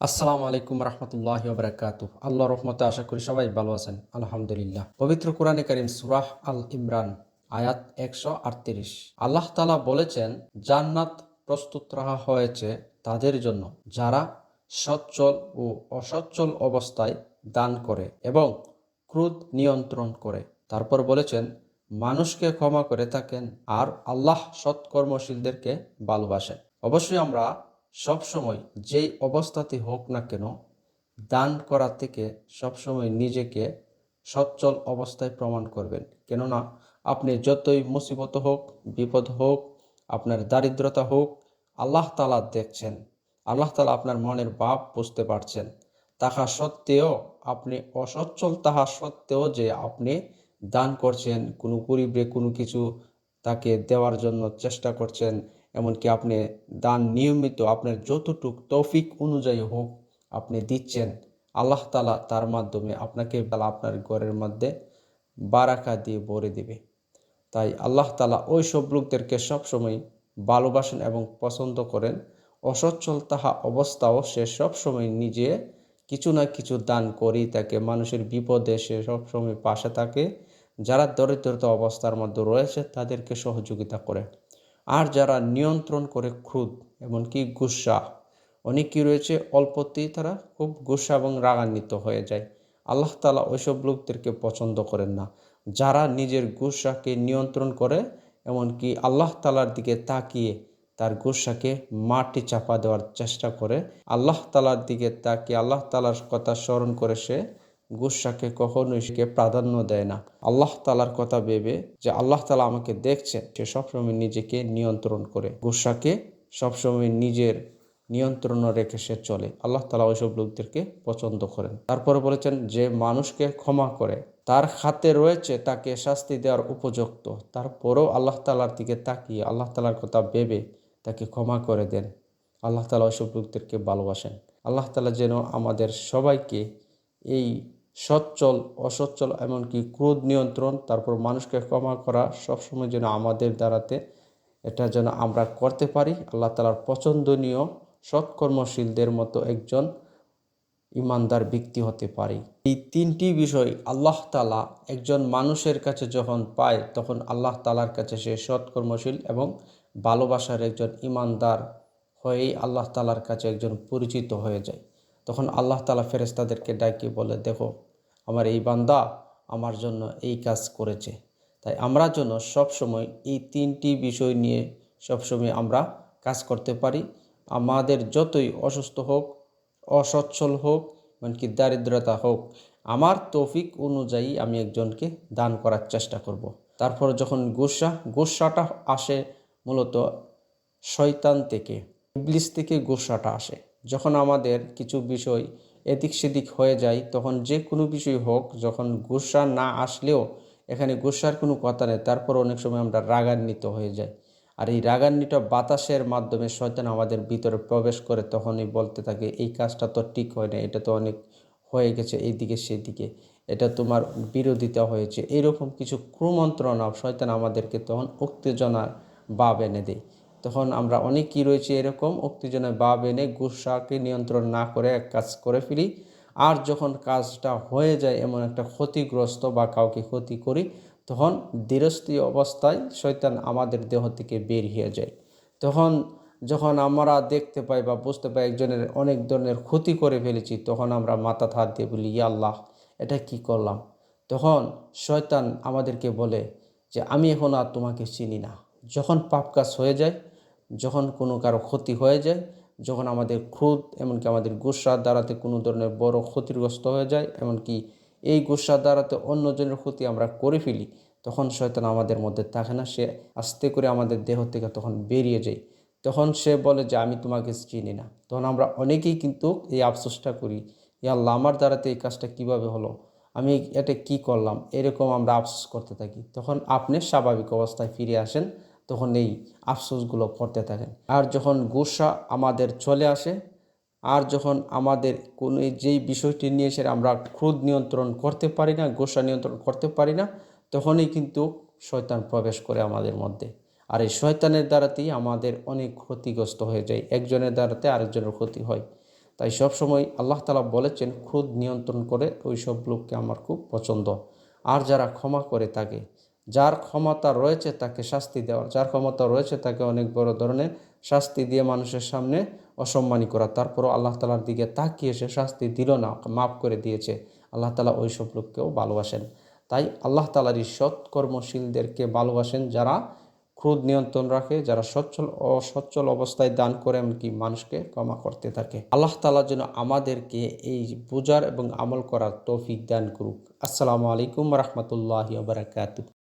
আসসালামু আলাইকুম রহমতুল্লাহি ওয়া আল্লাহর রহমতে আশা করি সবাই ভালো আছেন। আলহামদুলিল্লাহ। পবিত্র কোরআনে কারীম সূরা আল ইমরান আয়াত 138 আল্লাহ তাআলা বলেছেন, জান্নাত প্রস্তুত রাখা হয়েছে তাদের জন্য যারা সচ্ছল ও অসচ্ছল অবস্থায় দান করে এবং ক্রোধ নিয়ন্ত্রণ করে। তারপর বলেছেন, মানুষকে ক্ষমা করে থাকেন আর আল্লাহ সৎকর্মশীলদেরকে ভালোবাসেন। অবশ্যই আমরা সবসময় যেই অবস্থাতে হোক না কেন দান করা থেকে সবসময় নিজেকে সচ্ছল অবস্থায় প্রমাণ করবেন। কেননা আপনি যতই মুসিবত হোক, বিপদ হোক, আপনার দারিদ্রতা হোক, আল্লাহ তাআলা দেখছেন। আল্লাহ তাআলা আপনার মনের ভাব বুঝতে পারছেন। তাহা সত্ত্বেও আপনি অসচ্ছল, তাহা সত্ত্বেও যে আপনি দান করছেন, কোনো গরিবরে কোনো কিছু তাকে দেওয়ার জন্য চেষ্টা করছেন, এমনকি আপনি দান নিয়মিত আপনার যতটুক তৌফিক অনুযায়ী হোক আপনি দিচ্ছেন, আল্লাহ তাআলা তার মাধ্যমে আপনাকে আপনার ঘরের মধ্যে বারাকা দিয়ে ভরে দিবে। তাই আল্লাহ তাআলা ওই সব লোকদেরকে সবসময় ভালোবাসেন এবং পছন্দ করেন। অসচ্ছল তাহা অবস্থাও সে সবসময় নিজে কিছু না কিছু দান করেই থাকে। মানুষের বিপদে সে সবসময় পাশে থাকে। যারা দরিদ্রতা অবস্থার মধ্যে রয়েছে তাদেরকে সহযোগিতা করে। আর যারা নিয়ন্ত্রণ করে ক্রোধ, এমনকি গুসা, অনেকেই রয়েছে অল্পতেই তারা খুব গুসা এবং রাগান্বিত হয়ে যায়। আল্লাহ তাআলা ওইসব লোকদেরকে পছন্দ করেন না। যারা নিজের গুসাকে নিয়ন্ত্রণ করে, এমনকি আল্লাহ তাআলার দিকে তাকিয়ে তার গুসাকে মাটি চাপা দেওয়ার চেষ্টা করে, আল্লাহ তাআলার দিকে তাকিয়ে আল্লাহ তাআলার কথা স্মরণ করে সে গুসাকে কখনোই সে প্রাধান্য দেয় না। আল্লাহ তাআলার কথা ভেবে যে আল্লাহ তাআলা আমাকে দেখছেন, সে সবসময় নিজেকে নিয়ন্ত্রণ করে গুসাকে সবসময় নিজের নিয়ন্ত্রণ রেখে সে চলে। আল্লাহ তাআলা ওইসব লোকদেরকে পছন্দ করেন। তারপরে বলেছেন, যে মানুষকে ক্ষমা করে তার হাতে রয়েছে তাকে শাস্তি দেওয়ার উপযুক্ত, তারপরেও আল্লাহ তাআলার দিকে তাকিয়ে আল্লাহ তাআলার কথা ভেবে তাকে ক্ষমা করে দেন। আল্লাহ তাআলা ওইসব লোকদেরকে ভালোবাসেন। আল্লাহ তাআলা যেন আমাদের সবাইকে এই সচ্ছল, অসচ্ছল, এমনকি ক্রোধ নিয়ন্ত্রণ, তারপর মানুষকে ক্ষমা করা সবসময় যেন আমাদের দ্বারাতে এটা যেন আমরা করতে পারি। আল্লাহ তাআলার পছন্দনীয় সৎকর্মশীলদের মতো একজন ইমানদার ব্যক্তি হতে পারি। এই তিনটি বিষয় আল্লাহ তাআলা একজন মানুষের কাছে যখন পায়, তখন আল্লাহ তাআলার কাছে সে সৎকর্মশীল এবং ভালোবাসার একজন ইমানদার হয়েই আল্লাহ তাআলার কাছে একজন পরিচিত হয়ে যায়। তখন আল্লাহ তাআলা ফেরেশতাদেরকে ডাকে বলে, দেখো আমার এই বান্দা আমার জন্য এই কাজ করেছে। তাই আমরা যেন সবসময় এই তিনটি বিষয় নিয়ে সবসময় আমরা কাজ করতে পারি। আমাদের যতই অসুস্থ হোক, অসচ্ছল হোক, এমনকি দারিদ্রতা হোক, আমার তৌফিক অনুযায়ী আমি একজনকে দান করার চেষ্টা করব। তারপর যখন গুসাটা আসে মূলত শয়তান থেকে, ইবলিস থেকে গুসাটা আসে। যখন আমাদের কিছু বিষয় এদিক সেদিক হয়ে যায়, তখন যে কোনো বিষয় হোক, যখন গুসা না আসলেও, এখানে গুসার কোনো কথা নেই, তারপর অনেক সময় আমরা রাগান্বিত হয়ে যাই। আর এই রাগান্বিত বাতাসের মাধ্যমে শয়তান আমাদের ভিতরে প্রবেশ করে, তখনই বলতে থাকে, এই কাজটা তো ঠিক হয় না, এটা তো অনেক হয়ে গেছে এইদিকে সেদিকে, এটা তোমার বিরোধিতা হয়েছে, এরকম কিছু কুমন্ত্রণা শয়তান আমাদেরকে তখন উত্তেজনার ভাব এনে দেয়। তখন আমরা অনেকেই রয়েছে এরকম উত্তেজনায় ভাব এনে গুসাকে নিয়ন্ত্রণ না করে এক কাজ করে ফেলি। আর যখন কাজটা হয়ে যায়, এমন একটা ক্ষতিগ্রস্ত বা কাউকে ক্ষতি করি, তখন ধীরস্থির অবস্থায় শয়তান আমাদের দেহ থেকে বের হয়ে যায়। তখন যখন আমরা দেখতে পাই বা বুঝতে পাই একজনের অনেক ধরনের ক্ষতি করে ফেলেছি, তখন আমরা মাথা হাত দিয়ে বলি, ইয়া আল্লাহ, এটা কি করলাম? তখন শয়তান আমাদেরকে বলে যে আমি এখন আর তোমাকে চিনি না। যখন পাপ কাজ হয়ে যায়, যখন কোনো কারো ক্ষতি হয়ে যায়, যখন আমাদের ক্রোধ, এমনকি আমাদের গুসার দ্বারাতে কোনো ধরনের বড় ক্ষতিগ্রস্ত হয়ে যায়, এমনকি এই গুসার দ্বারাতে অন্যজনের ক্ষতি আমরা করে ফেলি, তখন শয়তান আমাদের মধ্যে থাকে না, সে আস্তে করে আমাদের দেহ থেকে তখন বেরিয়ে যায়। তখন সে বলে যে আমি তোমাকে চিনি না। তখন আমরা অনেকেই কিন্তু এই আফসোসটা করি, ইয়া আল্লাহ, আমার দ্বারাতে এই কাজটা কিভাবে হলো, আমি এটা কি করলাম, এরকম আমরা আফসোস করতে থাকি। তখন আপনি স্বাভাবিক অবস্থায় ফিরে আসেন, তখন এই আফসোসগুলো করতে থাকেন। আর যখন গুসা আমাদের চলে আসে, আর যখন আমাদের কোনো যেই বিষয়টি নিয়ে সে আমরা ক্রোধ নিয়ন্ত্রণ করতে পারি না, গুসা নিয়ন্ত্রণ করতে পারি না, তখনই কিন্তু শয়তান প্রবেশ করে আমাদের মধ্যে। আর এই শয়তানের দ্বারাতেই আমাদের অনেক ক্ষতিগ্রস্ত হয়ে যায়, একজনের দ্বারাতে আরেকজনের ক্ষতি হয়। তাই সবসময় আল্লাহ তাআলা বলেছেন, ক্রোধ নিয়ন্ত্রণ করে ওই সব লোককে আমার খুব পছন্দ। আর যারা ক্ষমা করে থাকে, যার ক্ষমতা রয়েছে তাকে শাস্তি দেওয়ার, যার ক্ষমতা রয়েছে তাকে অনেক বড় ধরনের শাস্তি দিয়ে মানুষের সামনে অসম্মানী করা, তারপরও আল্লাহ তাআলার দিকে তাকিয়ে সে শাস্তি দিল না, মাফ করে দিয়েছে, আল্লাহ তাআলা ওই সব লোককেও ভালোবাসেন। তাই আল্লাহ তাআলারই সৎকর্মশীলদেরকে ভালোবাসেন, যারা ক্রোধ নিয়ন্ত্রণ রাখে, যারা সচ্ছল অবস্থায় দান করে, এমনকি মানুষকে ক্ষমা করতে থাকে। আল্লাহ তাআলা যেন আমাদেরকে এই বোঝার এবং আমল করার তৌফিক দান করুক। আসসালামু আলাইকুম ওয়া রাহমাতুল্লাহি ওয়া বারাকাতুহু।